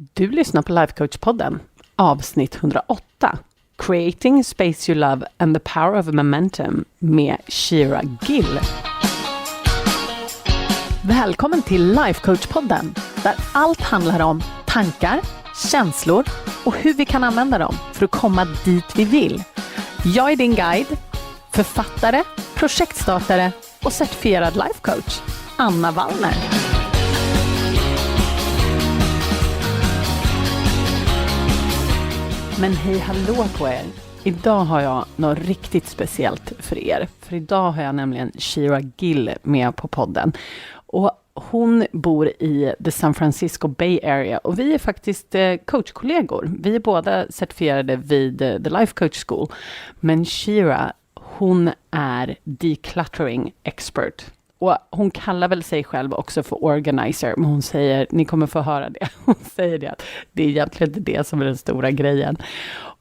Du lyssnar på Lifecoach-podden, avsnitt 108. Creating space you love and the power of momentum med Shira Gill. Välkommen till Lifecoach-podden, där allt handlar om tankar, känslor och hur vi kan använda dem för att komma dit vi vill. Jag är din guide, författare, projektstartare och certifierad lifecoach, Anna Wallner. Men hej hallå på er! Idag har jag något riktigt speciellt för er. För idag har jag nämligen Shira Gill med på podden. Och hon bor i the San Francisco Bay Area och vi är faktiskt coachkollegor. Vi är båda certifierade vid the Life Coach School. Men Shira, hon är decluttering expert. Och hon kallar väl sig själv också för organizer, men hon säger, ni kommer få höra det, hon säger det att det är egentligen inte det som är den stora grejen.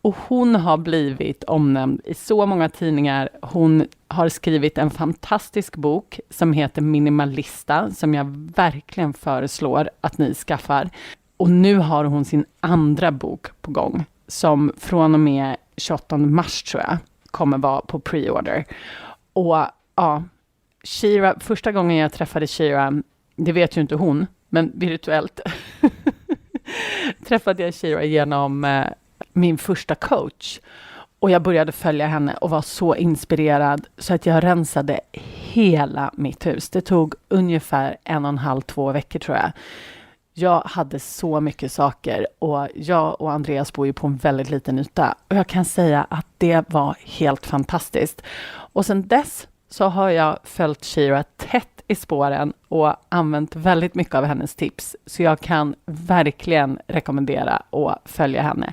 Och hon har blivit omnämnd i så många tidningar. Hon har skrivit en fantastisk bok som heter Minimalista, som jag verkligen föreslår att ni skaffar. Och nu har hon sin andra bok på gång, som från och med 28 mars tror jag kommer vara på pre-order. Och ja, Shira, första gången jag träffade Shira, det vet ju inte hon, men virtuellt träffade jag Shira genom min första coach. Och jag började följa henne och var så inspirerad så att jag rensade hela mitt hus. Det tog ungefär 1,5-2 veckor tror jag. Jag hade så mycket saker och jag och Andreas bor ju på en väldigt liten yta. Och jag kan säga att det var helt fantastiskt. Och sen dess så har jag följt Shira tätt i spåren och använt väldigt mycket av hennes tips. Så jag kan verkligen rekommendera att följa henne.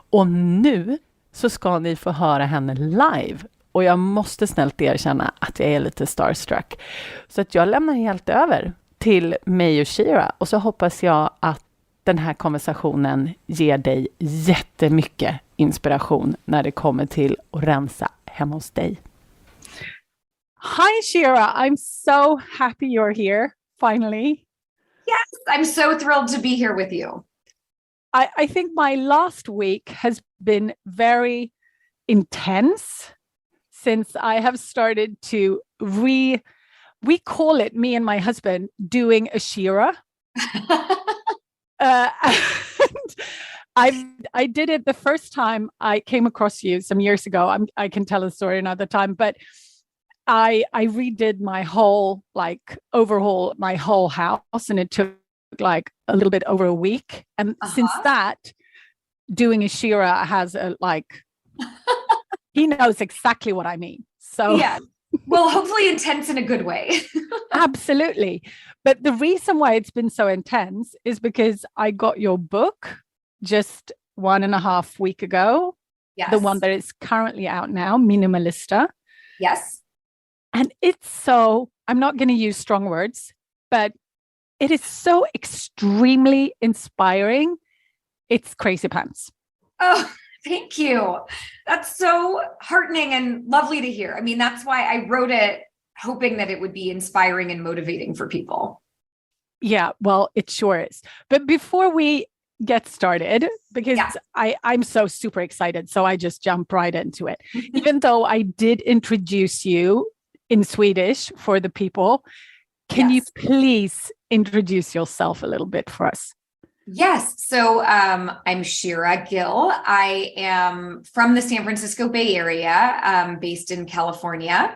Och nu så ska ni få höra henne live. Och jag måste snällt erkänna att jag är lite starstruck. Så att jag lämnar helt över till mig och Shira. Och så hoppas jag att den här konversationen ger dig jättemycket inspiration när det kommer till att rensa hemma hos dig. Hi, Shira. I'm so happy you're here, finally. Yes, I'm so thrilled to be here with you. I think my last week has been very intense since I have started to we call it, me and my husband, doing a Shira. And I did it the first time I came across you some years ago. I can tell a story another time, but I redid my whole, overhaul my whole house, and it took like a little bit over a week. And since that, doing a Shira has he knows exactly what I mean. So yeah, well, hopefully intense in a good way. Absolutely. But the reason why it's been so intense is because I got your book just 1.5 weeks ago. Yes. The one that is currently out now, Minimalista. Yes. And it's so, I'm not going to use strong words, but it is so extremely inspiring. It's crazy pants. Oh, thank you. That's so heartening and lovely to hear. I mean, that's why I wrote it, hoping that it would be inspiring and motivating for people. Yeah, well, it sure is. But before we get started, because I'm so super excited, so I just jump right into it. Even though I did introduce you in Swedish for the people, can you please introduce yourself a little bit for us? Yes. So I'm Shira Gill. I am from the San Francisco Bay Area, based in California.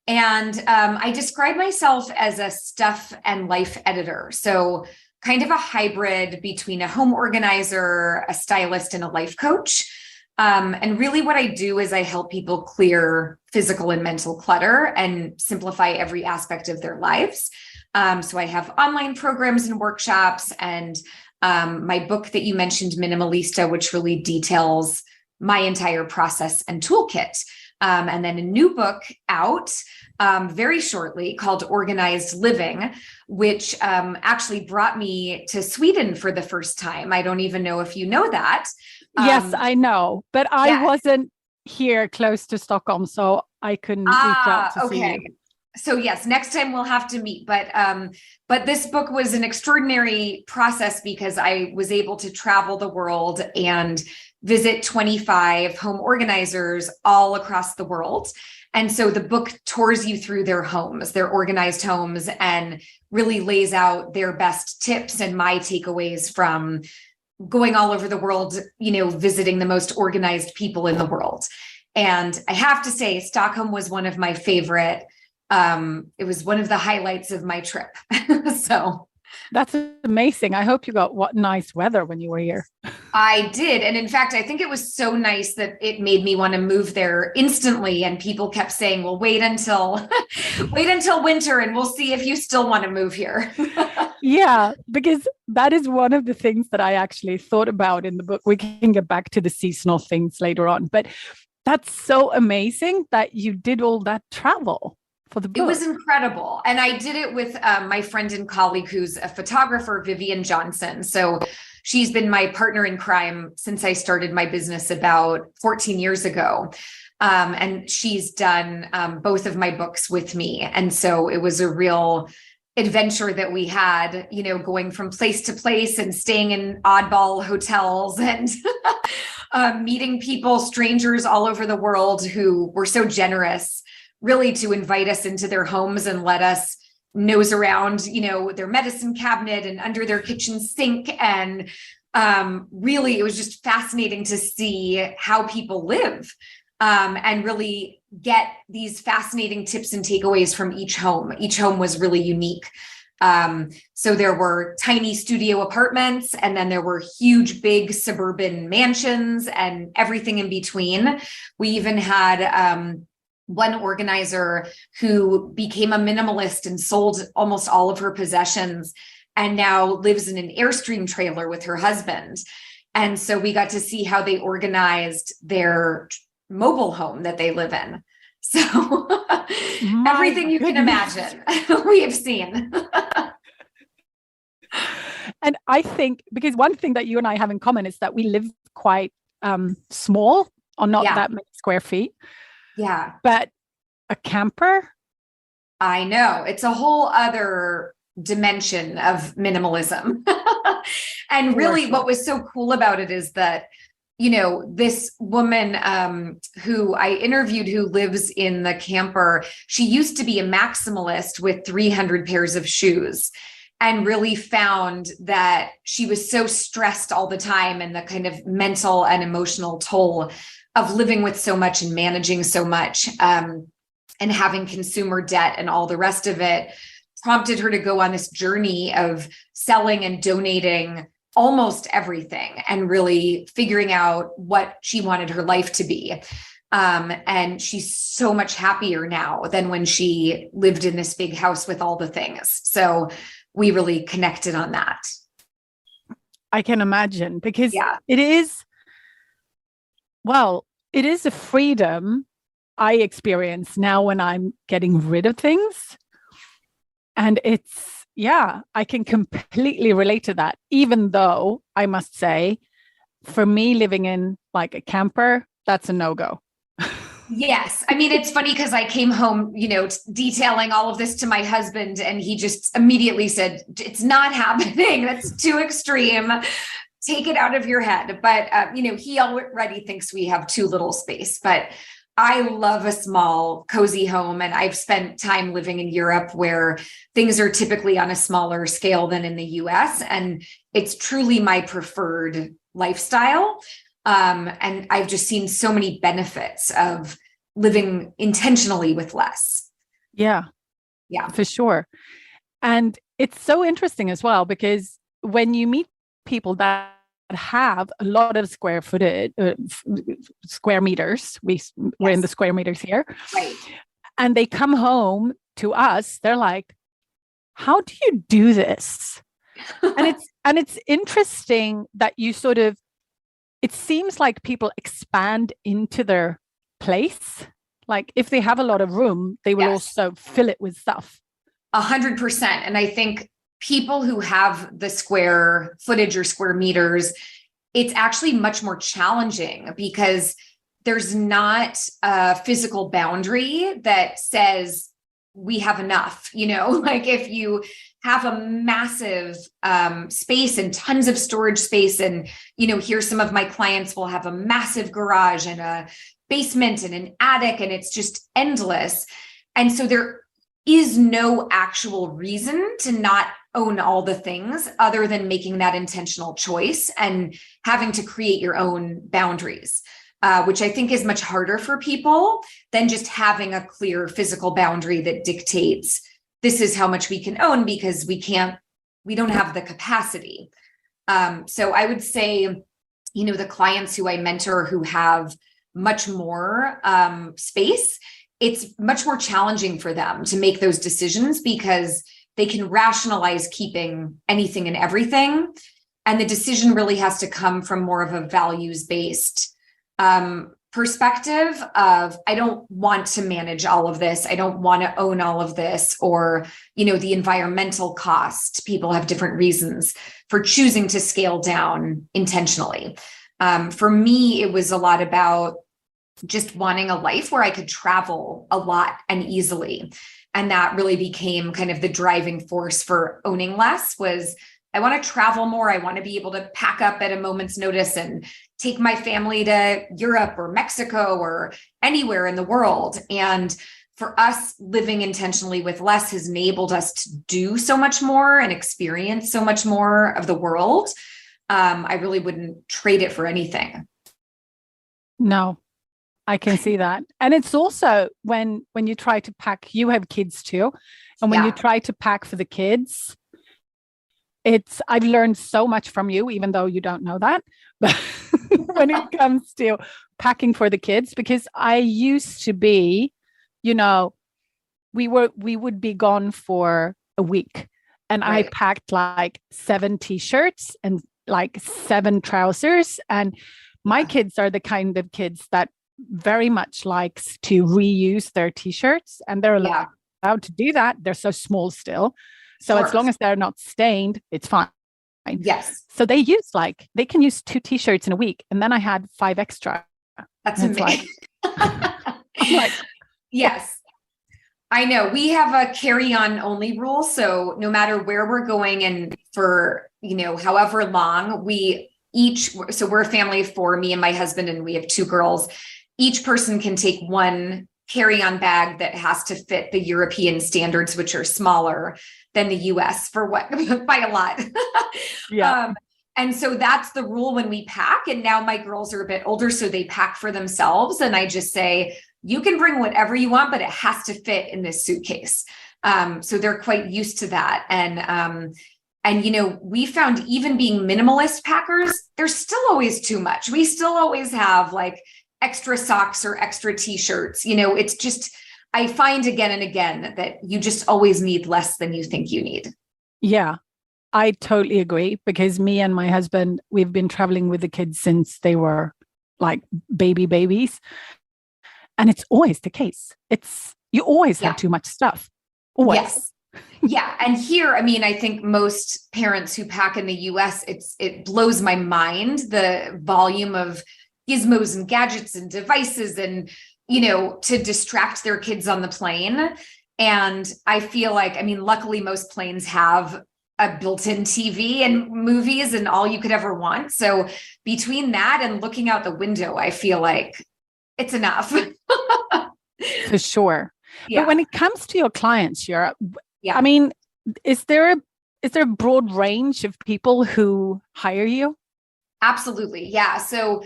And I describe myself as a stuff and life editor. So kind of a hybrid between a home organizer, a stylist, and a life coach. And really what I do is I help people clear physical and mental clutter and simplify every aspect of their lives. So I have online programs and workshops, and my book that you mentioned, Minimalista, which really details my entire process and toolkit. And then a new book out very shortly called Organized Living, which actually brought me to Sweden for the first time. I don't even know if you know that. Yes, I know, but I wasn't here close to Stockholm, so I couldn't reach out to see you. So yes, next time we'll have to meet. But this book was an extraordinary process because I was able to travel the world and visit 25 home organizers all across the world. And so the book tours you through their homes, their organized homes, and really lays out their best tips and my takeaways from going all over the world, visiting the most organized people in the world. And I have to say, Stockholm was one of my favorite. It was one of the highlights of my trip. So that's amazing. I hope you got what nice weather when you were here. I did. And in fact, I think it was so nice that it made me want to move there instantly. And people kept saying, well, wait until winter and we'll see if you still want to move here. Yeah, because that is one of the things that I actually thought about in the book. We can get back to the seasonal things later on, but that's so amazing that you did all that travel for the book. It was incredible. And I did it with my friend and colleague who's a photographer, Vivian Johnson. So she's been my partner in crime since I started my business about 14 years ago. And she's done both of my books with me. And so it was a real adventure that we had, going from place to place and staying in oddball hotels and meeting people, strangers all over the world who were so generous really to invite us into their homes and let us nose around, their medicine cabinet and under their kitchen sink. And really, it was just fascinating to see how people live and really get these fascinating tips and takeaways from each home. Each home was really unique. So there were tiny studio apartments, and then there were huge, big suburban mansions and everything in between. We even had one organizer who became a minimalist and sold almost all of her possessions and now lives in an Airstream trailer with her husband. And so we got to see how they organized their mobile home that they live in. So everything you can imagine, we have seen. And I think, because one thing that you and I have in common is that we live quite small, or not that many square feet. Yeah. But a camper? I know. It's a whole other dimension of minimalism. And really what was so cool about it is that, this woman who I interviewed who lives in the camper, she used to be a maximalist with 300 pairs of shoes, and really found that she was so stressed all the time, and the kind of mental and emotional toll of living with so much and managing so much and having consumer debt and all the rest of it prompted her to go on this journey of selling and donating almost everything and really figuring out what she wanted her life to be. And she's so much happier now than when she lived in this big house with all the things. So we really connected on that. I can imagine, because it is a freedom I experience now when I'm getting rid of things. And I can completely relate to that, even though I must say, for me, living in like a camper, that's a no-go. Yes. I mean, it's funny because I came home, detailing all of this to my husband, and he just immediately said, it's not happening. That's too extreme. Take it out of your head. But, he already thinks we have too little space. But I love a small, cozy home. And I've spent time living in Europe where things are typically on a smaller scale than in the US. And it's truly my preferred lifestyle. And I've just seen so many benefits of living intentionally with less. Yeah, for sure. And it's so interesting as well, because when you meet people that have a lot of square meters, we're in the square meters here, right? And they come home to us, they're like, how do you do this? and it's interesting that you sort of, it seems like people expand into their place. Like if they have a lot of room, they will also fill it with stuff. 100%. And I think people who have the square footage or square meters, it's actually much more challenging because there's not a physical boundary that says we have enough, like if you have a massive space and tons of storage space, and, here some of my clients will have a massive garage and a basement and an attic, and it's just endless. And so there is no actual reason to not own all the things other than making that intentional choice and having to create your own boundaries. Which I think is much harder for people than just having a clear physical boundary that dictates this is how much we can own, because we don't have the capacity. So I would say, the clients who I mentor who have much more space, it's much more challenging for them to make those decisions because they can rationalize keeping anything and everything. And the decision really has to come from more of a values-based perspective of, I don't want to manage all of this. I don't want to own all of this, or, the environmental cost. People have different reasons for choosing to scale down intentionally. For me, it was a lot about just wanting a life where I could travel a lot and easily. And that really became kind of the driving force for owning less. Was I want to travel more. I want to be able to pack up at a moment's notice and take my family to Europe or Mexico or anywhere in the world. And for us, living intentionally with less has enabled us to do so much more and experience so much more of the world. I really wouldn't trade it for anything. No, I can see that. And it's also when you try to pack, you have kids too. And when you try to pack for the kids, I've learned so much from you, even though you don't know that, but when it comes to packing for the kids, because I used to be, we would be gone for a week, and right. I packed like 7 t-shirts and like 7 trousers. And my kids are the kind of kids that very much likes to reuse their t-shirts, and they're allowed to do that. They're so small still. So as long as they're not stained, it's fine. Yes. So they can use 2 t-shirts in a week. And then I had 5 extra. That's amazing. Yes, I know. We have a carry-on only rule. So no matter where we're going and for, however long, so we're a family of 4, me and my husband, and we have 2 girls. Each person can take 1 carry-on bag that has to fit the European standards, which are smaller than the US by a lot. Yeah. And so that's the rule when we pack. And now my girls are a bit older, so they pack for themselves. And I just say, you can bring whatever you want, but it has to fit in this suitcase. So they're quite used to that. And we found even being minimalist packers, there's still always too much. We still always have like extra socks or extra t-shirts. It's just, I find again and again that you just always need less than you think you need. Yeah, I totally agree, because me and my husband, we've been traveling with the kids since they were like babies. And it's always the case. You always have too much stuff. Always. Yes. Yeah. And here, I think most parents who pack in the US, it blows my mind, the volume of gizmos and gadgets and devices and, to distract their kids on the plane. And I feel like, luckily most planes have a built-in TV and movies and all you could ever want. So between that and looking out the window, I feel like it's enough. For sure. Yeah. But when it comes to your clients, Shira, is there a broad range of people who hire you? Absolutely. Yeah. So,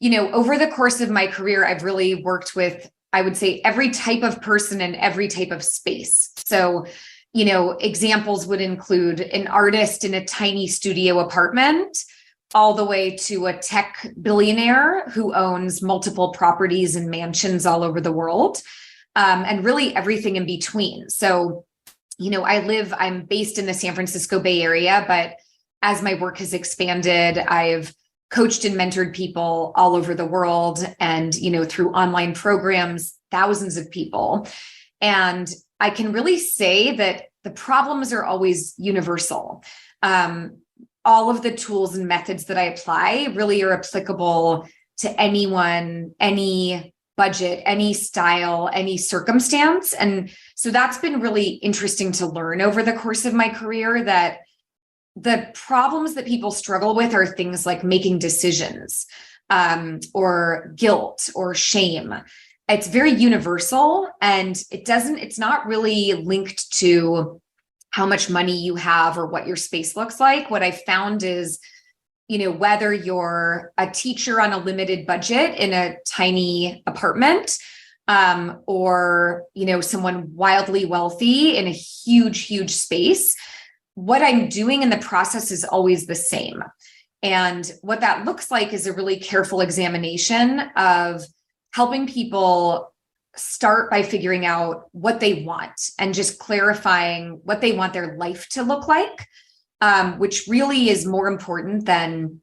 over the course of my career, I've really worked with, I would say, every type of person and every type of space. So, examples would include an artist in a tiny studio apartment, all the way to a tech billionaire who owns multiple properties and mansions all over the world, and really everything in between. So, I'm based in the San Francisco Bay Area, but as my work has expanded, I've coached and mentored people all over the world and, through online programs, thousands of people. And I can really say that the problems are always universal. All of the tools and methods that I apply really are applicable to anyone, any budget, any style, any circumstance. And so that's been really interesting to learn over the course of my career, that the problems that people struggle with are things like making decisions, or guilt or shame. It's very universal, and it's not really linked to how much money you have or what your space looks like. What I've found is, whether you're a teacher on a limited budget in a tiny apartment, or, someone wildly wealthy in a huge, huge space, what I'm doing in the process is always the same. And what that looks like is a really careful examination of helping people start by figuring out what they want and just clarifying what they want their life to look like, which really is more important than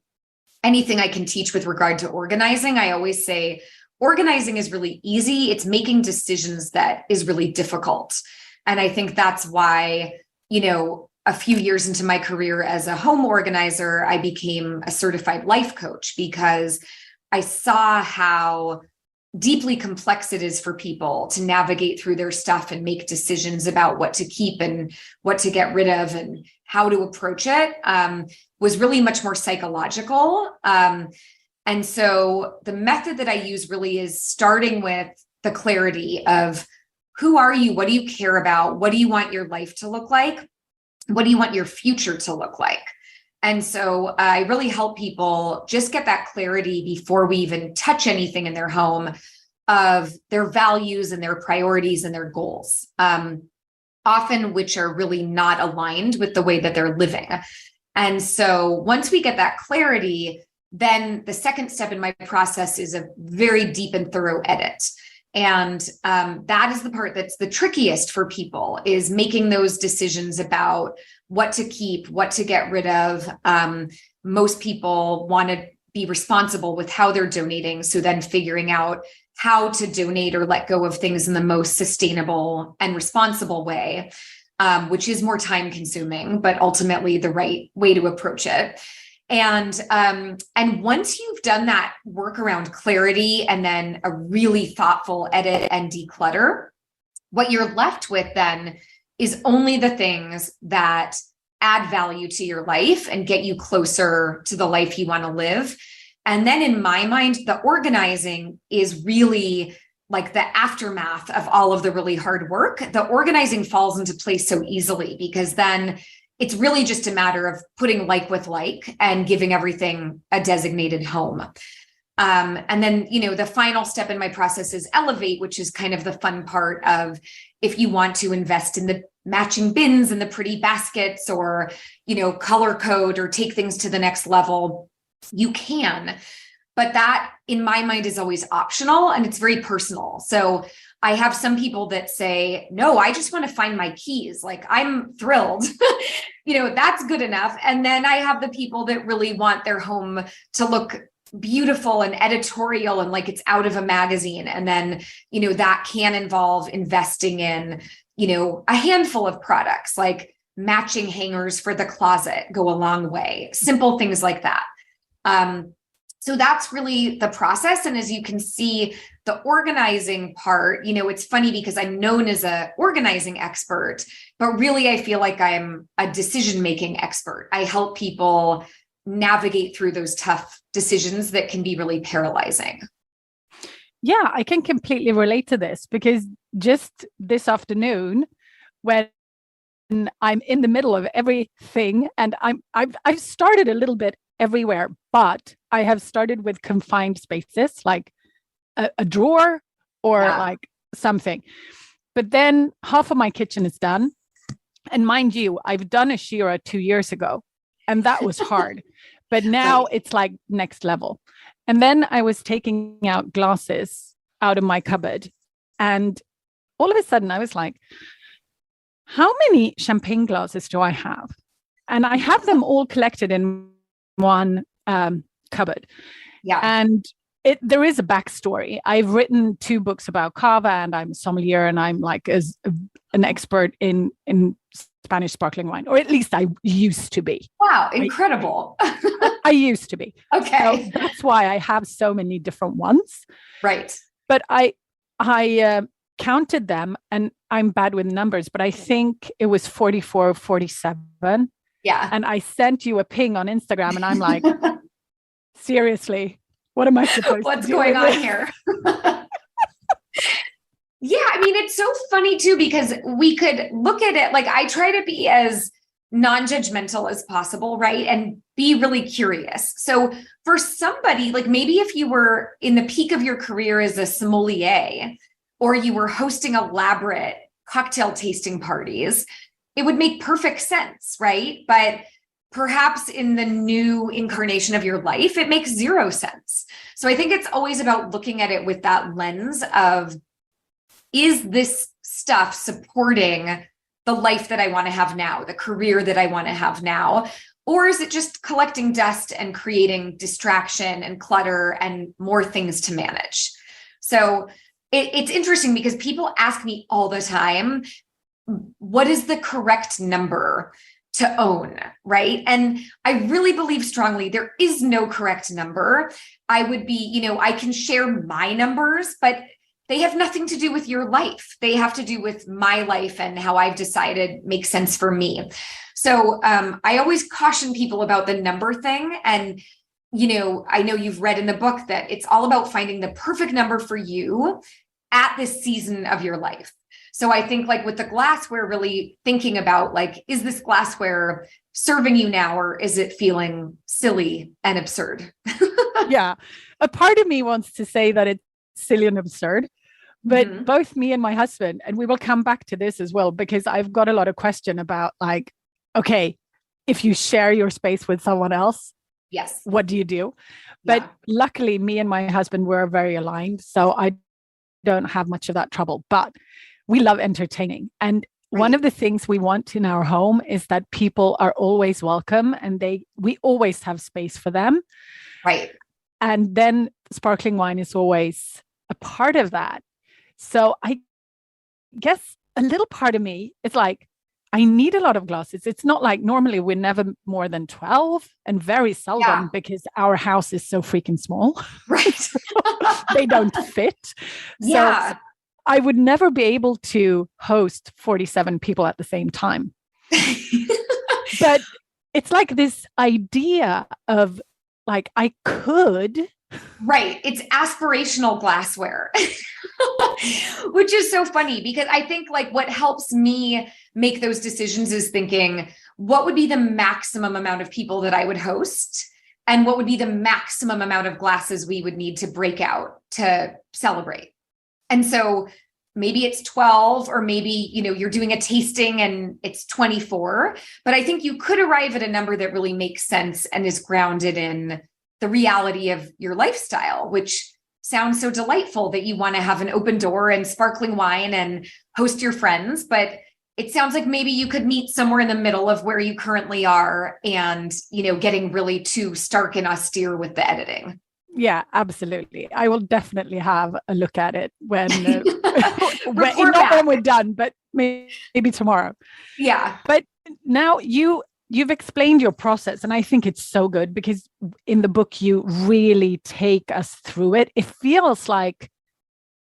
anything I can teach with regard to organizing. I always say organizing is really easy. It's making decisions that is really difficult. And I think that's why, a few years into my career as a home organizer, I became a certified life coach, because I saw how deeply complex it is for people to navigate through their stuff and make decisions about what to keep and what to get rid of and how to approach it, was really much more psychological. And so the method that I use really is starting with the clarity of who are you? What do you care about? What do you want your life to look like? What do you want your future to look like? And so I really help people just get that clarity before we even touch anything in their home, of their values and their priorities and their goals, often which are really not aligned with the way that they're living. And so once we get that clarity, then the second step in my process is a very deep and thorough edit. And that is the part that's the trickiest for people, is making those decisions about what to keep, what to get rid of. Most people want to be responsible with how they're donating. So then figuring out how to donate or let go of things in the most sustainable and responsible way, which is more time consuming, but ultimately the right way to approach it. And once you've done that work around clarity and then a really thoughtful edit and declutter, what you're left with then is only the things that add value to your life and get you closer to the life you want to live. And then in my mind, the organizing is really like the aftermath of all of the really hard work. The organizing falls into place so easily, because then it's really just a matter of putting like with like and giving everything a designated home. And then, the final step in my process is elevate, which is kind of the fun part of, if you want to invest in the matching bins and the pretty baskets, or, color code or take things to the next level, you can. But that, in my mind, is always optional, and it's very personal. So I have some people that say, no, I just want to find my keys. Like, I'm thrilled, that's good enough. And then I have the people that really want their home to look beautiful and editorial and like it's out of a magazine. And then, that can involve investing in, a handful of products, like matching hangers for the closet go a long way. Simple things like that. So that's really the process. And as you can see, the organizing part, it's funny because I'm known as an organizing expert, but really I feel like I'm a decision-making expert. I help people navigate through those tough decisions that can be really paralyzing. Yeah, I can completely relate to this, because just this afternoon, when I'm in the middle of everything, and I've started a little bit everywhere, but I have started with confined spaces, like a drawer or like something. But then half of my kitchen is done. And mind you, I've done a Shira 2 years ago, and that was hard. But now it's like next level. And then I was taking out glasses out of my cupboard. And all of a sudden I was like, how many champagne glasses do I have? And I have them all collected in one cupboard. Yeah. And there is a backstory. I've written 2 books about cava, and I'm a sommelier, and I'm like an expert in Spanish sparkling wine, or at least I used to be. Wow, incredible. I used to be. Okay. So that's why I have so many different ones. Right. But I counted them, and I'm bad with numbers, but I think it was 44 or 47. Yeah. And I sent you a ping on Instagram, and I'm like, seriously, what am I supposed What's to do? going on here? Yeah, I mean, it's so funny too, because we could look at it like, I try to be as non-judgmental as possible, right? And be really curious. So for somebody, like maybe if you were in the peak of your career as a sommelier, or you were hosting elaborate cocktail tasting parties, it would make perfect sense, right? But perhaps in the new incarnation of your life, it makes zero sense. So I think it's always about looking at it with that lens of, is this stuff supporting the life that I want to have now, the career that I want to have now? Or is it just collecting dust and creating distraction and clutter and more things to manage? So it's interesting because people ask me all the time, what is the correct number to own, right? And I really believe strongly there is no correct number. I would be, I can share my numbers, but they have nothing to do with your life. They have to do with my life and how I've decided makes sense for me. So I always caution people about the number thing. And, I know you've read in the book that it's all about finding the perfect number for you at this season of your life. So I think like with the glassware, really thinking about like, is this glassware serving you now, or is it feeling silly and absurd? Yeah. A part of me wants to say that it's silly and absurd, but both me and my husband, and we will come back to this as well, because I've got a lot of question about like, okay, if you share your space with someone else, yes, what do you do? But luckily me and my husband were very aligned. So I don't have much of that trouble, but we love entertaining. And one of the things we want in our home is that people are always welcome, and we always have space for them. Right. And then sparkling wine is always a part of that. So I guess a little part of me is like, I need a lot of glasses. It's not like normally we're never more than 12, and very seldom because our house is so freaking small. Right. They don't fit. Yeah. So I would never be able to host 47 people at the same time. But it's like this idea of like, I could. Right. It's aspirational glassware, which is so funny because I think like what helps me make those decisions is thinking, what would be the maximum amount of people that I would host? And what would be the maximum amount of glasses we would need to break out to celebrate? And so maybe it's 12, or maybe, you're doing a tasting and it's 24, but I think you could arrive at a number that really makes sense and is grounded in the reality of your lifestyle, which sounds so delightful that you want to have an open door and sparkling wine and host your friends. But it sounds like maybe you could meet somewhere in the middle of where you currently are and, getting really too stark and austere with the editing. Yeah, absolutely. I will definitely have a look at it when, not when we're done, but maybe tomorrow. Yeah. But now you've explained your process, and I think it's so good because in the book, you really take us through it. It feels like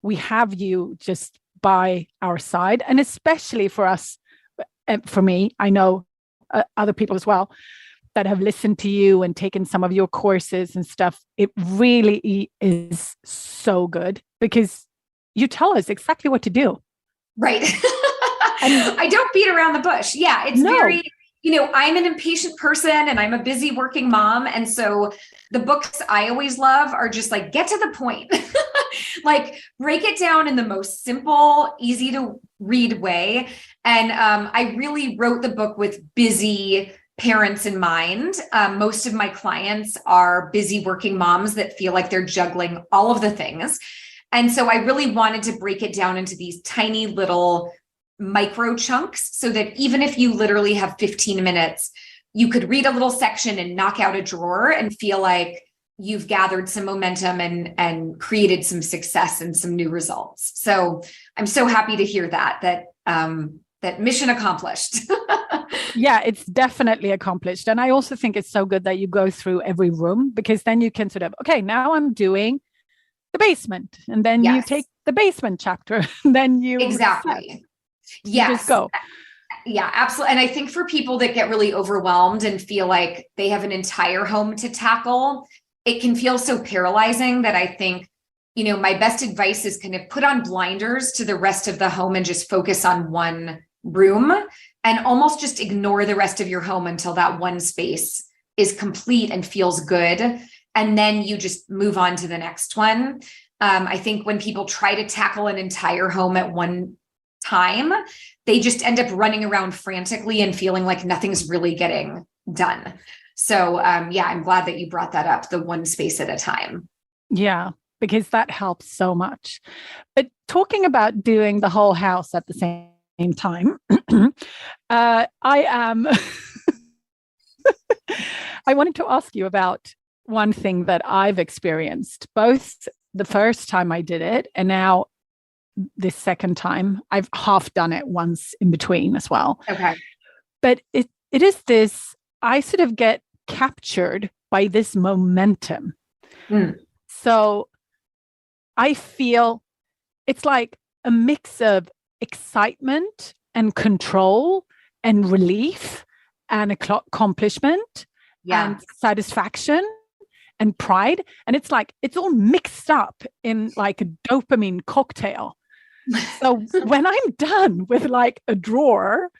we have you just by our side, and especially for us, for me, I know other people as well that have listened to you and taken some of your courses and stuff. It really is so good because you tell us exactly what to do. Right. And I don't beat around the bush. Yeah, it's very... I'm an impatient person and I'm a busy working mom. And so the books I always love are just like, get to the point, like break it down in the most simple, easy to read way. And I really wrote the book with busy parents in mind. Most of my clients are busy working moms that feel like they're juggling all of the things. And so I really wanted to break it down into these tiny little micro chunks so that even if you literally have 15 minutes, you could read a little section and knock out a drawer and feel like you've gathered some momentum and created some success and some new results. So I'm so happy to hear that mission accomplished. Yeah, it's definitely accomplished. And I also think it's so good that you go through every room, because then you can sort of, okay, now I'm doing the basement, and then you take the basement chapter, and then you exactly. Yes. Just go. Yeah, absolutely. And I think for people that get really overwhelmed and feel like they have an entire home to tackle, it can feel so paralyzing that I think, my best advice is kind of put on blinders to the rest of the home and just focus on one room and almost just ignore the rest of your home until that one space is complete and feels good. And then you just move on to the next one. I think when people try to tackle an entire home at one time, they just end up running around frantically and feeling like nothing's really getting done. So I'm glad that you brought that up, the one space at a time. Yeah, because that helps so much. But talking about doing the whole house at the same time, I wanted to ask you about one thing that I've experienced, both the first time I did it and now this second time. I've half done it once in between as well. Okay. But it is this, I sort of get captured by this momentum. So I feel it's like a mix of excitement and control and relief and accomplishment and satisfaction and pride. And it's like, it's all mixed up in like a dopamine cocktail. So when I'm done with like a drawer,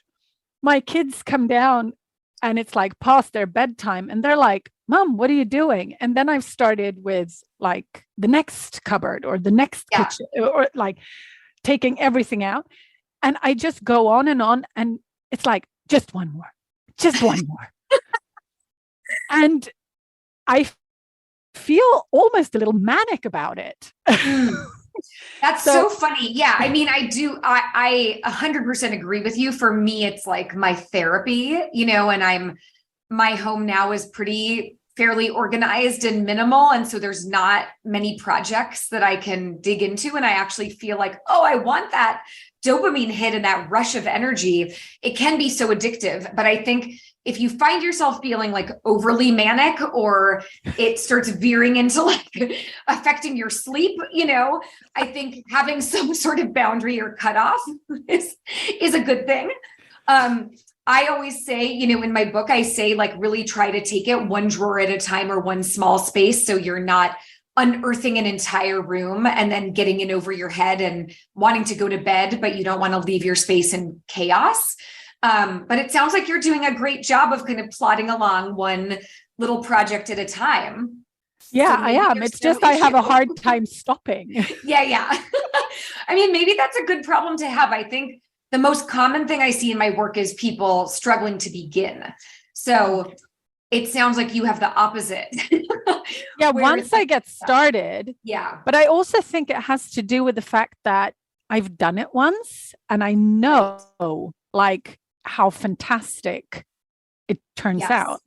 my kids come down and it's like past their bedtime and they're like, Mom, what are you doing? And then I've started with like the next cupboard or the next kitchen or like taking everything out. And I just go on and it's like, just one more. And I feel almost a little manic about it. That's so funny. Yeah. I mean, I 100% agree with you. For me, it's like my therapy, and my home now is fairly organized and minimal. And so there's not many projects that I can dig into. And I actually feel like, oh, I want that dopamine hit and that rush of energy. It can be so addictive. But I think if you find yourself feeling like overly manic or it starts veering into like affecting your sleep, I think having some sort of boundary or cutoff is a good thing. I always say, in my book, I say like really try to take it one drawer at a time or one small space. So you're not unearthing an entire room and then getting in over your head and wanting to go to bed, but you don't want to leave your space in chaos. But it sounds like you're doing a great job of kind of plodding along one little project at a time. Yeah, so I am. It's just I have a hard time stopping. Yeah. I mean, maybe that's a good problem to have. I think the most common thing I see in my work is people struggling to begin. So it sounds like you have the opposite. Yeah, once I get started. Yeah. But I also think it has to do with the fact that I've done it once and I know like how fantastic it turns out.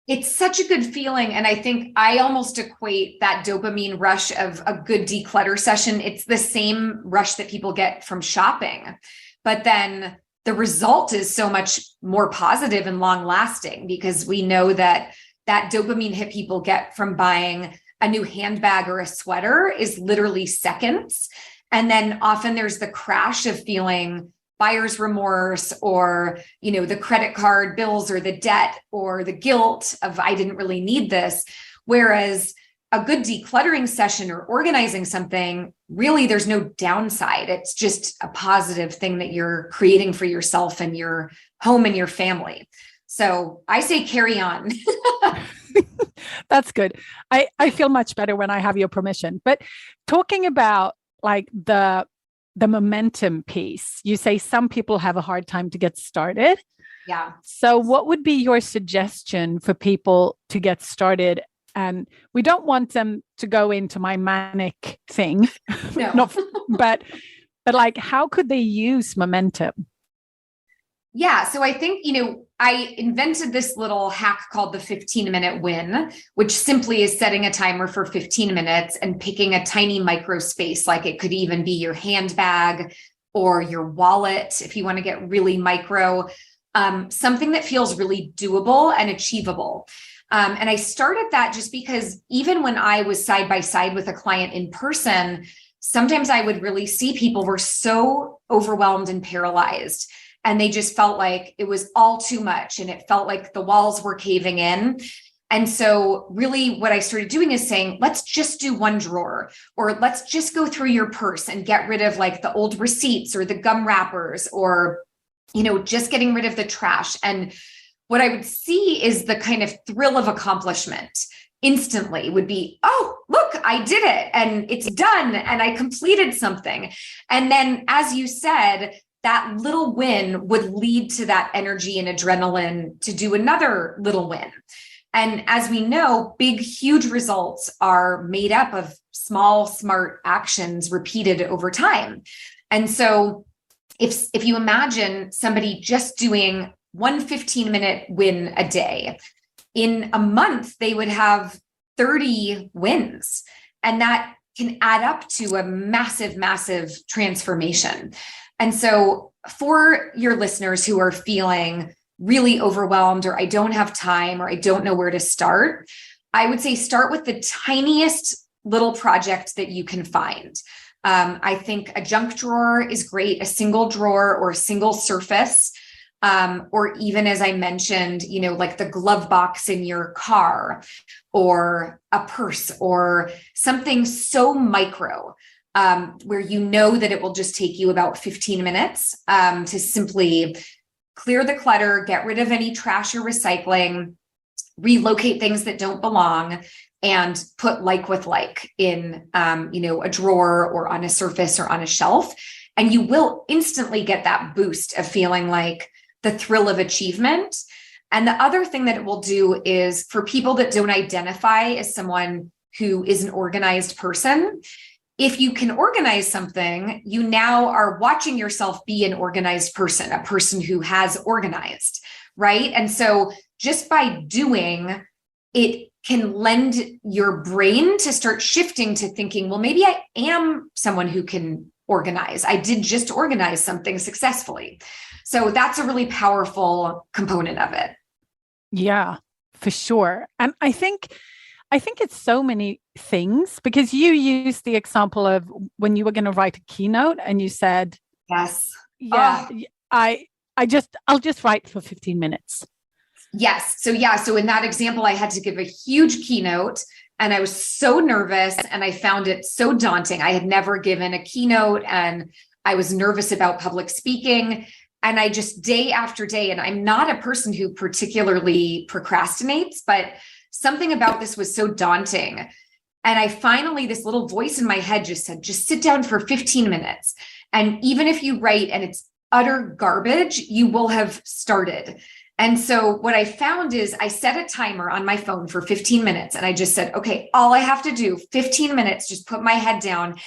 It's such a good feeling. And I think I almost equate that dopamine rush of a good declutter session. It's the same rush that people get from shopping, but then the result is so much more positive and long lasting because we know that dopamine hit people get from buying a new handbag or a sweater is literally seconds. And then often there's the crash of feeling buyer's remorse or, the credit card bills or the debt or the guilt of I didn't really need this. Whereas a good decluttering session or organizing something, really, there's no downside. It's just a positive thing that you're creating for yourself and your home and your family. So I say carry on. That's good. I feel much better when I have your permission. But talking about like the momentum piece, you say some people have a hard time to get started. Yeah. So what would be your suggestion for people to get started? And we don't want them to go into my manic thing. No. but like, how could they use momentum? Yeah. So I think, I invented this little hack called the 15-minute win, which simply is setting a timer for 15 minutes and picking a tiny micro space. Like it could even be your handbag or your wallet if you want to get really micro, something that feels really doable and achievable. And I started that just because even when I was side by side with a client in person, sometimes I would really see people were so overwhelmed and paralyzed, and they just felt like it was all too much, and it felt like the walls were caving in. And so really what I started doing is saying, let's just do one drawer, or let's just go through your purse and get rid of like the old receipts or the gum wrappers, or, just getting rid of the trash. And what I would see is the kind of thrill of accomplishment instantly would be, oh, look, I did it and it's done and I completed something. And then, as you said, that little win would lead to that energy and adrenaline to do another little win. And as we know, big, huge results are made up of small, smart actions repeated over time. And so if you imagine somebody just doing one 15-minute win a day, in a month, they would have 30 wins. And that can add up to a massive, massive transformation. And so for your listeners who are feeling really overwhelmed, or I don't have time, or I don't know where to start, I would say start with the tiniest little project that you can find. I think a junk drawer is great, a single drawer or a single surface, or even, as I mentioned, like the glove box in your car, or a purse, or something so micro, where that it will just take you about 15 minutes to simply clear the clutter, get rid of any trash or recycling, relocate things that don't belong, and put like with like in, a drawer or on a surface or on a shelf. And you will instantly get that boost of feeling like the thrill of achievement. And the other thing that it will do is, for people that don't identify as someone who is an organized person, if you can organize something, you now are watching yourself be an organized person, a person who has organized, right? And so just by doing it can lend your brain to start shifting to thinking, well, maybe I am someone who can organize. I did just organize something successfully. So that's a really powerful component of it. Yeah, for sure. And I think it's so many things, because you used the example of when you were going to write a keynote and you said, yes, yeah, I'll just write for 15 minutes. Yes. So in that example, I had to give a huge keynote and I was so nervous and I found it so daunting. I had never given a keynote and I was nervous about public speaking. And I just, day after day, and I'm not a person who particularly procrastinates, but something about this was so daunting. And I finally, this little voice in my head just said, just sit down for 15 minutes. And even if you write and it's utter garbage, you will have started. And so what I found is I set a timer on my phone for 15 minutes. And I just said, okay, all I have to do, 15 minutes, just put my head down.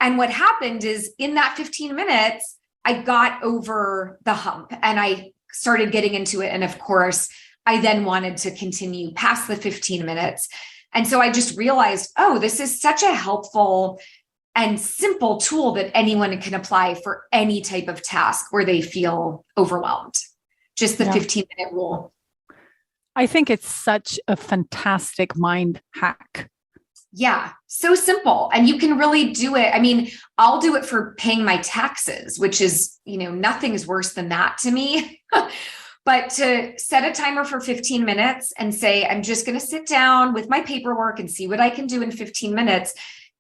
And what happened is, in that 15 minutes, I got over the hump and I started getting into it. And of course, I then wanted to continue past the 15 minutes. And so I just realized, oh, this is such a helpful and simple tool that anyone can apply for any type of task where they feel overwhelmed. Just the 15-minute rule. I think it's such a fantastic mind hack. Yeah, so simple. And you can really do it. I mean, I'll do it for paying my taxes, which is, nothing is worse than that to me. But to set a timer for 15 minutes and say, I'm just going to sit down with my paperwork and see what I can do in 15 minutes,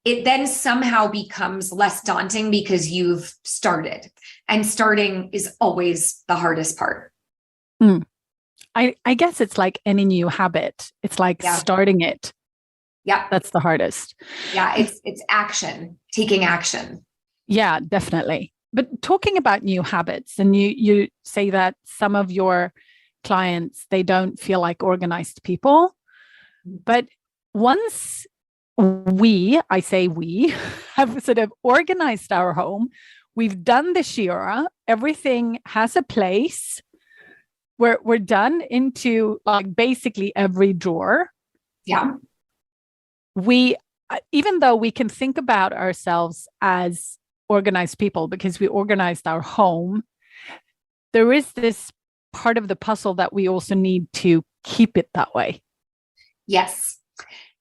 it then somehow becomes less daunting because you've started. And starting is always the hardest part. I guess it's like any new habit. It's like starting it. Yeah. That's the hardest. Yeah. It's action, taking action. Yeah, definitely. But talking about new habits, and you say that some of your clients, they don't feel like organized people. But once we have sort of organized our home, we've done the Shira, everything has a place. We're done into like basically every drawer. Yeah. We, even though we can think about ourselves as organized people because we organized our home, there is this part of the puzzle that we also need to keep it that way. Yes,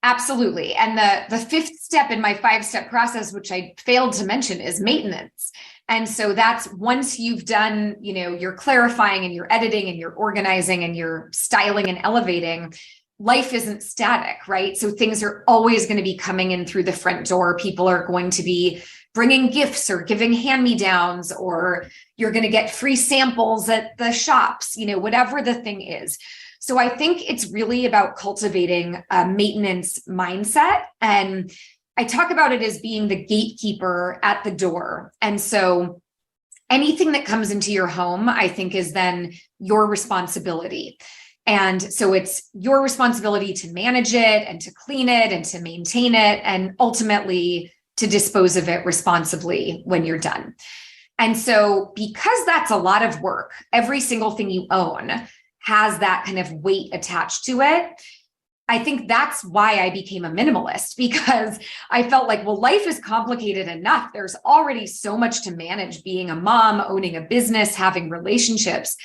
absolutely. And the fifth step in my 5-step process, which I failed to mention, is maintenance. And so that's once you've done, you're clarifying and you're editing and you're organizing and you're styling and elevating, life isn't static, right? So things are always going to be coming in through the front door. People are going to be bringing gifts or giving hand-me-downs, or you're going to get free samples at the shops, whatever the thing is. So I think it's really about cultivating a maintenance mindset. And I talk about it as being the gatekeeper at the door. And so anything that comes into your home, I think, is then your responsibility. And so it's your responsibility to manage it and to clean it and to maintain it and ultimately to dispose of it responsibly when you're done. And so because that's a lot of work, every single thing you own has that kind of weight attached to it. I think that's why I became a minimalist, because I felt like, well, life is complicated enough. There's already so much to manage, being a mom, owning a business, having relationships,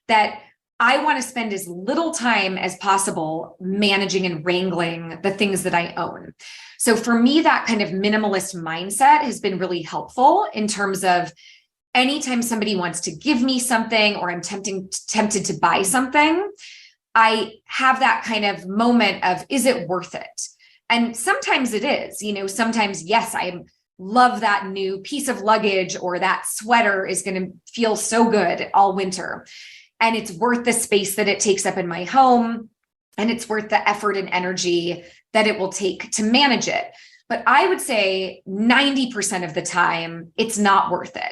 that I want to spend as little time as possible managing and wrangling the things that I own. So for me, that kind of minimalist mindset has been really helpful in terms of anytime somebody wants to give me something or I'm tempted to buy something, I have that kind of moment of, is it worth it? And sometimes it is, sometimes, yes, I love that new piece of luggage, or that sweater is going to feel so good all winter. And it's worth the space that it takes up in my home. And it's worth the effort and energy that it will take to manage it. But I would say 90% of the time, it's not worth it.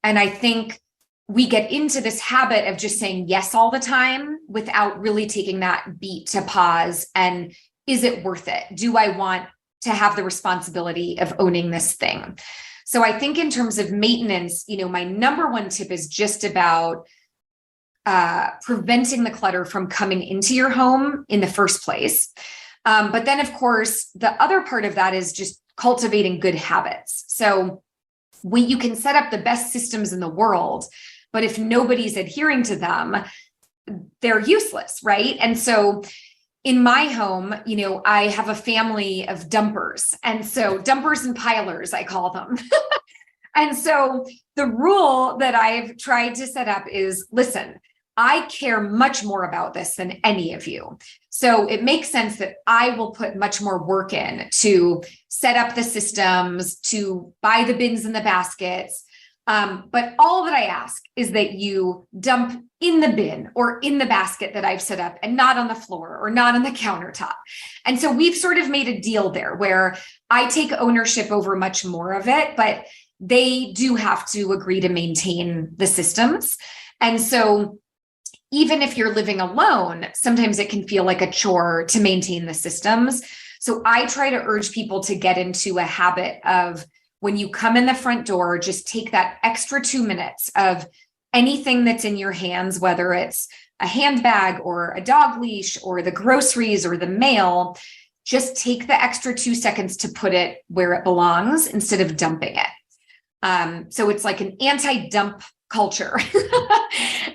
And I think we get into this habit of just saying yes all the time without really taking that beat to pause. And is it worth it? Do I want to have the responsibility of owning this thing? So I think in terms of maintenance, my number one tip is just about preventing the clutter from coming into your home in the first place. But then, of course, the other part of that is just cultivating good habits. So you can set up the best systems in the world, but if nobody's adhering to them, they're useless, right? And so in my home, I have a family of dumpers. And so dumpers and pilers, I call them. And so the rule that I've tried to set up is, listen, I care much more about this than any of you. So it makes sense that I will put much more work in to set up the systems, to buy the bins and the baskets. But all that I ask is that you dump in the bin or in the basket that I've set up, and not on the floor or not on the countertop. And so we've sort of made a deal there where I take ownership over much more of it, but they do have to agree to maintain the systems. And so even if you're living alone, sometimes it can feel like a chore to maintain the systems. So I try to urge people to get into a habit of, when you come in the front door, just take that extra 2 minutes of anything that's in your hands, whether it's a handbag or a dog leash or the groceries or the mail. Just take the extra 2 seconds to put it where it belongs instead of dumping it. So it's like an anti-dump culture.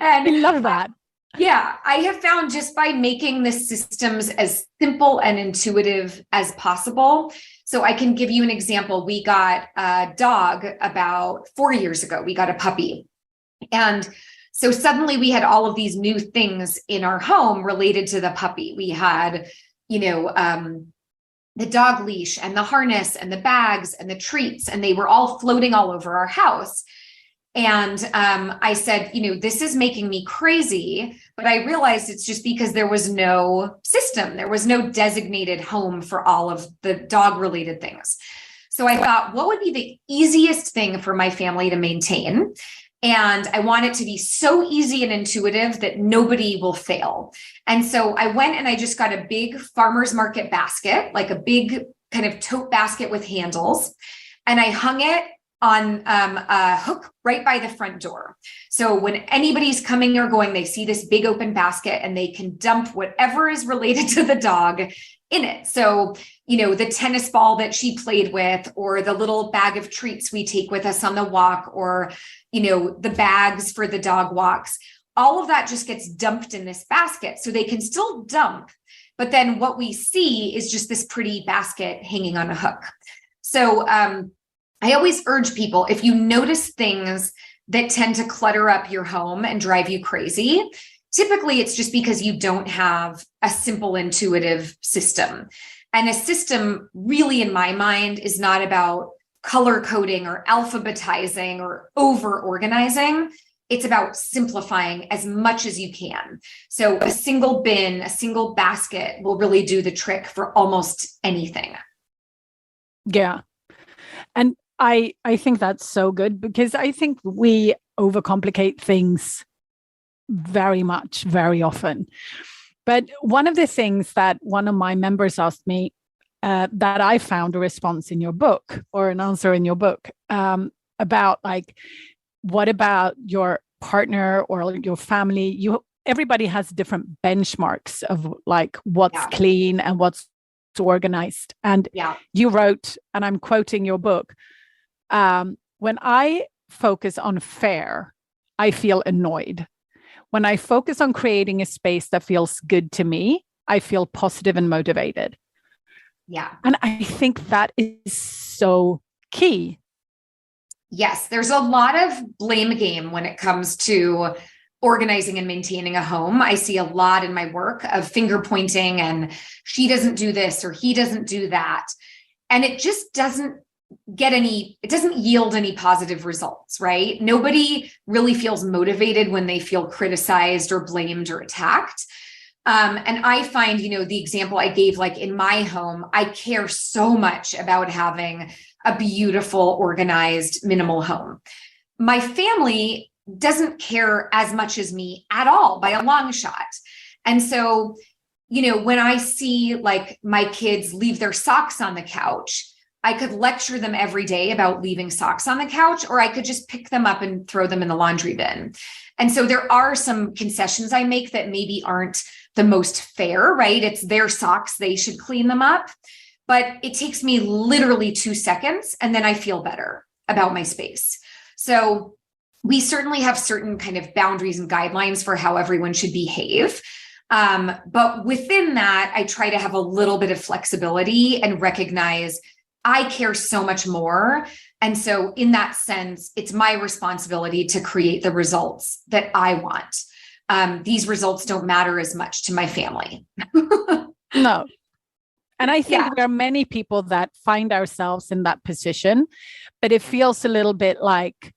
And I love that. Yeah, I have found just by making the systems as simple and intuitive as possible. So I can give you an example. We got a dog about 4 years ago. We got a puppy. And so suddenly we had all of these new things in our home related to the puppy. We had, the dog leash and the harness and the bags and the treats, and they were all floating all over our house. And I said, this is making me crazy, but I realized it's just because there was no system. There was no designated home for all of the dog related things. So I thought, what would be the easiest thing for my family to maintain? And I want it to be so easy and intuitive that nobody will fail. And so I went and I just got a big farmer's market basket, like a big kind of tote basket with handles. And I hung it on a hook right by the front door. So when anybody's coming or going, they see this big open basket and they can dump whatever is related to the dog in it. So, the tennis ball that she played with, or the little bag of treats we take with us on the walk, or, the bags for the dog walks, all of that just gets dumped in this basket. So they can still dump, But then what we see is just this pretty basket hanging on a hook. So I always urge people, if you notice things that tend to clutter up your home and drive you crazy, typically it's just because you don't have a simple, intuitive system. And a system really, in my mind, is not about color coding or alphabetizing or over organizing. It's about simplifying as much as you can. So a single bin, a single basket will really do the trick for almost anything. Yeah. And I think that's so good, because I think we overcomplicate things very much, very often. But one of the things that one of my members asked me, that I found a response in your book, or an answer in your book, about like, what about your partner or your family? Everybody has different benchmarks of like what's clean and what's organized. And you wrote, and I'm quoting your book, when I focus on fair, I feel annoyed. When I focus on creating a space that feels good to me, I feel positive and motivated. Yeah. And I think that is so key. Yes, there's a lot of blame game when it comes to organizing and maintaining a home. I see a lot in my work of finger pointing and she doesn't do this or he doesn't do that. And it just doesn't yield any positive results, right? Nobody really feels motivated when they feel criticized or blamed or attacked. And I find, the example I gave, like in my home, I care so much about having a beautiful, organized, minimal home. My family doesn't care as much as me at all by a long shot. And so, when I see like my kids leave their socks on the couch, I could lecture them every day about leaving socks on the couch, or I could just pick them up and throw them in the laundry bin. And so there are some concessions I make that maybe aren't the most fair, right? It's their socks, they should clean them up. But it takes me literally 2 seconds, and then I feel better about my space. So we certainly have certain kind of boundaries and guidelines for how everyone should behave. But within that, I try to have a little bit of flexibility and recognize I care so much more. And so in that sense, it's my responsibility to create the results that I want. These results don't matter as much to my family. No. And I think there are many people that find ourselves in that position, but it feels a little bit like,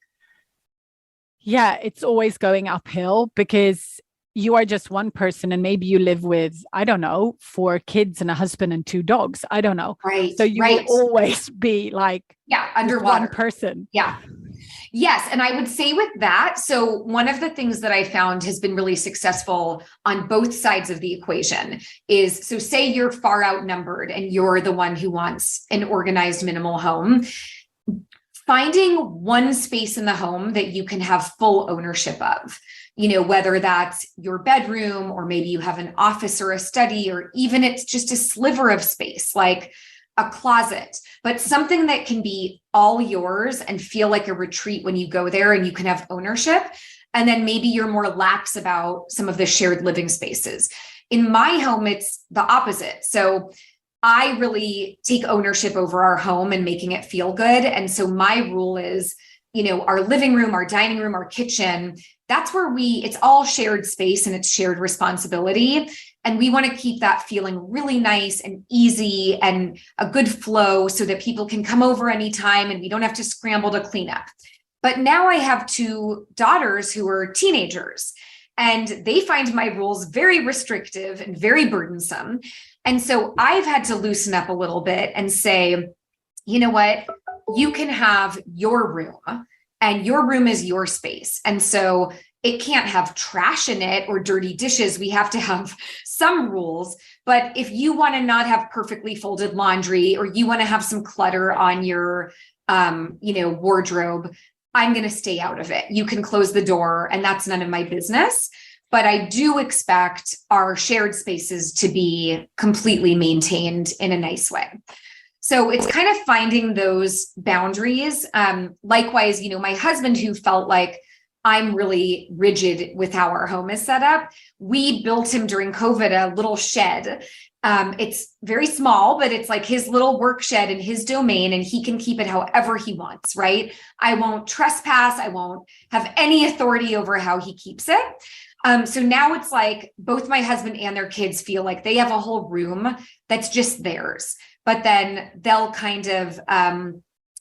it's always going uphill, because you are just one person and maybe you live with, I don't know, 4 kids and a husband and 2 dogs. I don't know. Right. So you will always be like underwater. One person. Yeah. Yes. And I would say with that, so one of the things that I found has been really successful on both sides of the equation is, so say you're far outnumbered and you're the one who wants an organized, minimal home. Finding one space in the home that you can have full ownership of, whether that's your bedroom, or maybe you have an office or a study, or even it's just a sliver of space like a closet, but something that can be all yours and feel like a retreat when you go there and you can have ownership. And then maybe you're more lax about some of the shared living spaces. In my home, it's the opposite. So I really take ownership over our home and making it feel good. And so my rule is, our living room, our dining room, our kitchen, that's where it's all shared space and it's shared responsibility. And we want to keep that feeling really nice and easy and a good flow so that people can come over anytime and we don't have to scramble to clean up. But now I have 2 daughters who are teenagers, and they find my rules very restrictive and very burdensome. And so I've had to loosen up a little bit and say, you know what, you can have your room and your room is your space. And so it can't have trash in it or dirty dishes. We have to have some rules. But if you want to not have perfectly folded laundry, or you want to have some clutter on your, wardrobe, I'm going to stay out of it. You can close the door and that's none of my business. But I do expect our shared spaces to be completely maintained in a nice way. So it's kind of finding those boundaries. Likewise, my husband, who felt like I'm really rigid with how our home is set up, we built him during COVID a little shed. It's very small, but it's like his little work shed in his domain, and he can keep it however he wants, right? I won't trespass. I won't have any authority over how he keeps it. So now it's like both my husband and their kids feel like they have a whole room that's just theirs, but then they'll kind of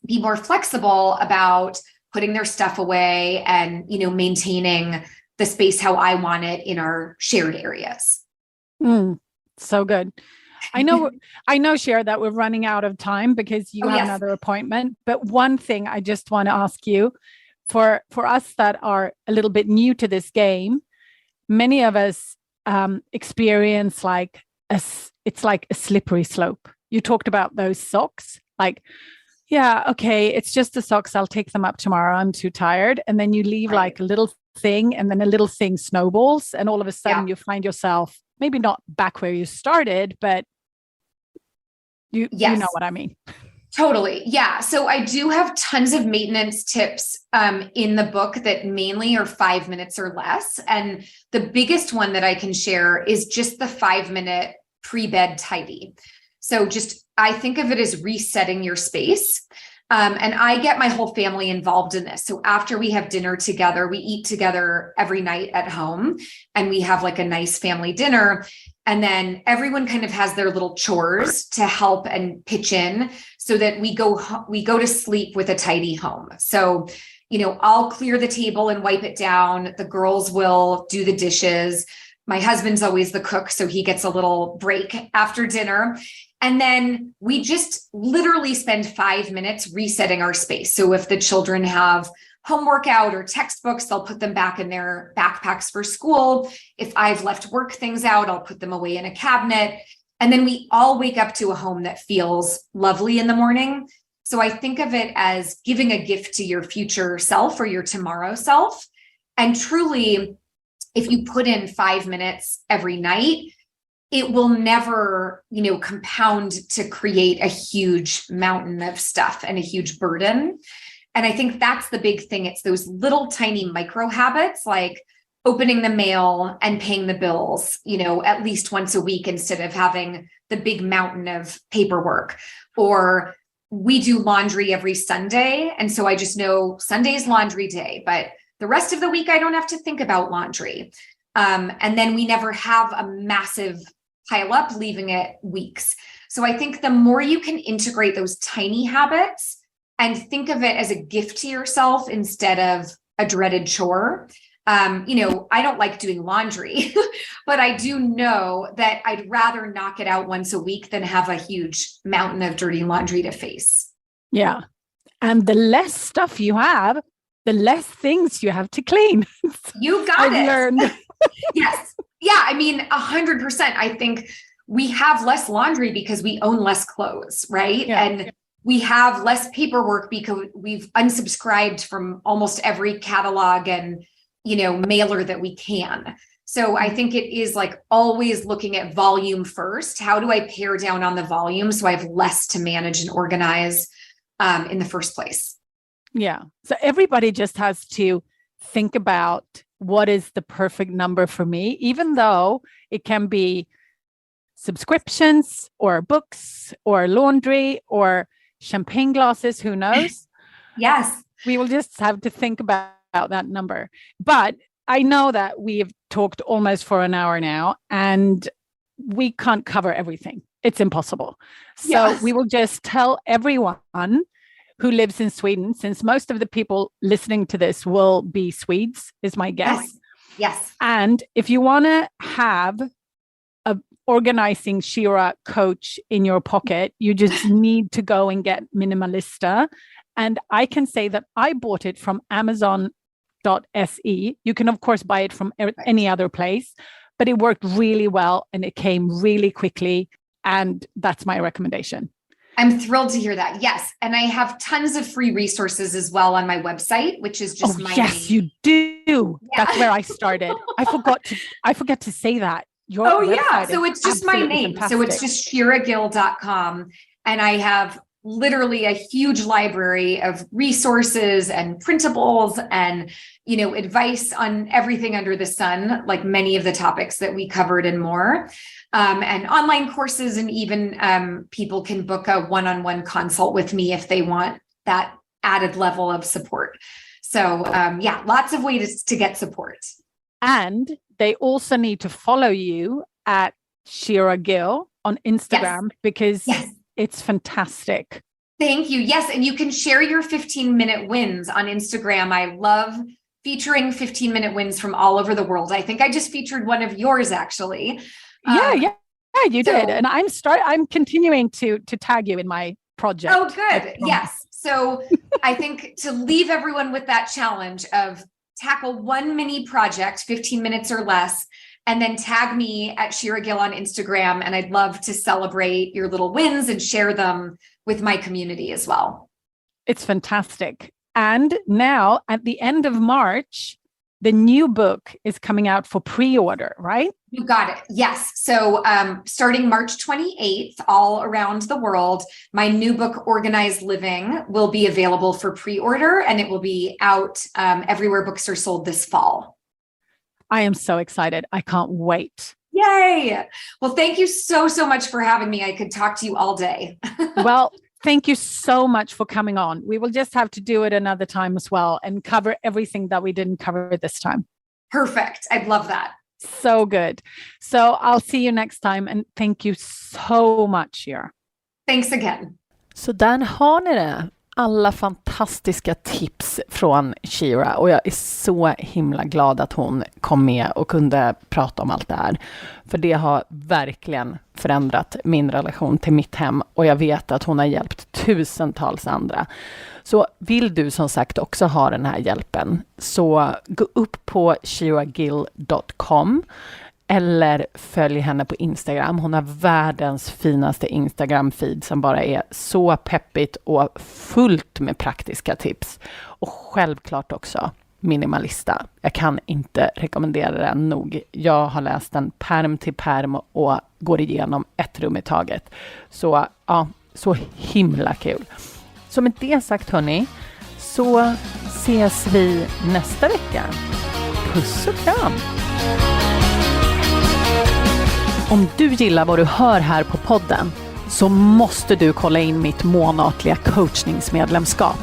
be more flexible about putting their stuff away and, maintaining the space how I want it in our shared areas. So good. I know, Shira, that we're running out of time because you have another appointment. But one thing I just want to ask you, for us that are a little bit new to this game, many of us experience it's like a slippery slope. You talked about those socks, like, yeah, okay, it's just the socks. I'll take them up tomorrow. I'm too tired. And then you leave like a little thing, and then a little thing snowballs. And all of a sudden you find yourself maybe not back where you started, but you know what I mean. Totally. Yeah. So I do have tons of maintenance tips in the book that mainly are 5 minutes or less. And the biggest one that I can share is just the 5-minute pre-bed tidy. So I think of it as resetting your space. And I get my whole family involved in this. So after we have dinner together, we eat together every night at home, and we have like a nice family dinner. And then everyone kind of has their little chores to help and pitch in so that we go to sleep with a tidy home. So, I'll clear the table and wipe it down. The girls will do the dishes. My husband's always the cook, so he gets a little break after dinner. And then we just literally spend 5 minutes resetting our space. So if the children have homework out or textbooks, they'll put them back in their backpacks for school. If I've left work things out, I'll put them away in a cabinet. And then we all wake up to a home that feels lovely in the morning. So I think of it as giving a gift to your future self or your tomorrow self. And truly, if you put in 5 minutes every night, it will never, compound to create a huge mountain of stuff and a huge burden. And I think that's the big thing. It's those little tiny micro habits, like opening the mail and paying the bills, at least once a week instead of having the big mountain of paperwork. Or we do laundry every Sunday. And so I just know Sunday's laundry day, but the rest of the week, I don't have to think about laundry. And then we never have a massive pile up, leaving it weeks. So I think the more you can integrate those tiny habits and think of it as a gift to yourself instead of a dreaded chore. I don't like doing laundry, but I do know that I'd rather knock it out once a week than have a huge mountain of dirty laundry to face. Yeah. And the less stuff you have, the less things you have to clean. You got it. I've learned. Yes. Yeah. 100%. I think we have less laundry because we own less clothes, right? Yeah. And we have less paperwork because we've unsubscribed from almost every catalog and, mailer that we can. So I think it is like always looking at volume first. How do I pare down on the volume so I have less to manage and organize in the first place? Yeah. So everybody just has to think about what is the perfect number for me, even though it can be subscriptions or books or laundry or champagne glasses, who knows? Yes. We will just have to think about that number. But I know that we've talked almost for an hour now, and we can't cover everything. It's impossible. So we will just tell everyone who lives in Sweden, since most of the people listening to this will be Swedes, is my guess. Yes. And if you want to have a organizing Shira coach in your pocket, you just need to go and get Minimalista. And I can say that I bought it from Amazon.se. You can, of course, buy it from any other place, but it worked really well and it came really quickly. And that's my recommendation. I'm thrilled to hear that. Yes. And I have tons of free resources as well on my website, which is just my Yes, name. You do. Yeah. That's where I started. I forgot to say that. So it's just my name. Fantastic. So it's just shiragill.com. And I have literally a huge library of resources and printables and, advice on everything under the sun, like many of the topics that we covered and more, and online courses. And even people can book a one-on-one consult with me if they want that added level of support. So lots of ways to get support. And they also need to follow you at Shira Gill on Instagram, because it's fantastic. Thank you. Yes. And you can share your 15-minute wins on Instagram. I love featuring 15-minute wins from all over the world. I think I just featured one of yours, actually. Yeah, you did. And I'm continuing to tag you in my project. Oh, good. Yes. So I think to leave everyone with that challenge of tackle one mini project, 15 minutes or less, and then tag me at Shira Gill on Instagram. And I'd love to celebrate your little wins and share them with my community as well. It's fantastic. And now at the end of March, the new book is coming out for pre-order, right? You got it. Yes. So starting March 28th, all around the world, my new book, Organized Living, will be available for pre-order, and it will be out everywhere books are sold this fall. I am so excited. I can't wait. Yay. Well, thank you so much for having me. I could talk to you all day. Well, thank you so much for coming on. We will just have to do it another time as well and cover everything that we didn't cover this time. Perfect. I'd love that. So good. So I'll see you next time, and thank you so much, Shira. Thanks again. Så där har ni det. Alla fantastiska tips från Shira, och jag är så himla glad att hon kom med och kunde prata om allt det här. För det har verkligen förändrat min relation till mitt hem, och jag vet att hon har hjälpt tusentals andra. Så vill du som sagt också ha den här hjälpen, så gå upp på shiragill.com eller följ henne på Instagram. Hon har världens finaste Instagram-feed som bara är så peppigt och fullt med praktiska tips. Och självklart också minimalista. Jag kan inte rekommendera den nog. Jag har läst den pärm till pärm och går igenom ett rum i taget. Så ja, så himla kul. Så med det sagt, hörni, så ses vi nästa vecka. Puss och kram! Om du gillar vad du hör här på podden, så måste du kolla in mitt månatliga coachningsmedlemskap.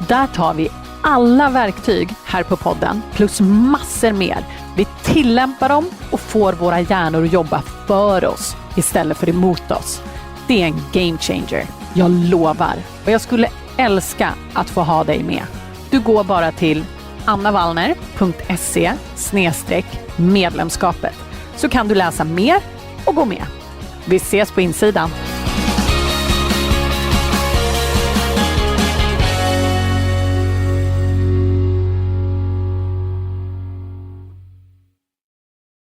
Där tar vi alla verktyg här på podden plus massor mer. Vi tillämpar dem och får våra hjärnor att jobba för oss istället för emot oss. Det är en game changer, jag lovar. Och jag skulle älska att få ha dig med. Du går bara till annavallner.se/medlemskapet, så kan du läsa mer och gå med. Vi ses på insidan.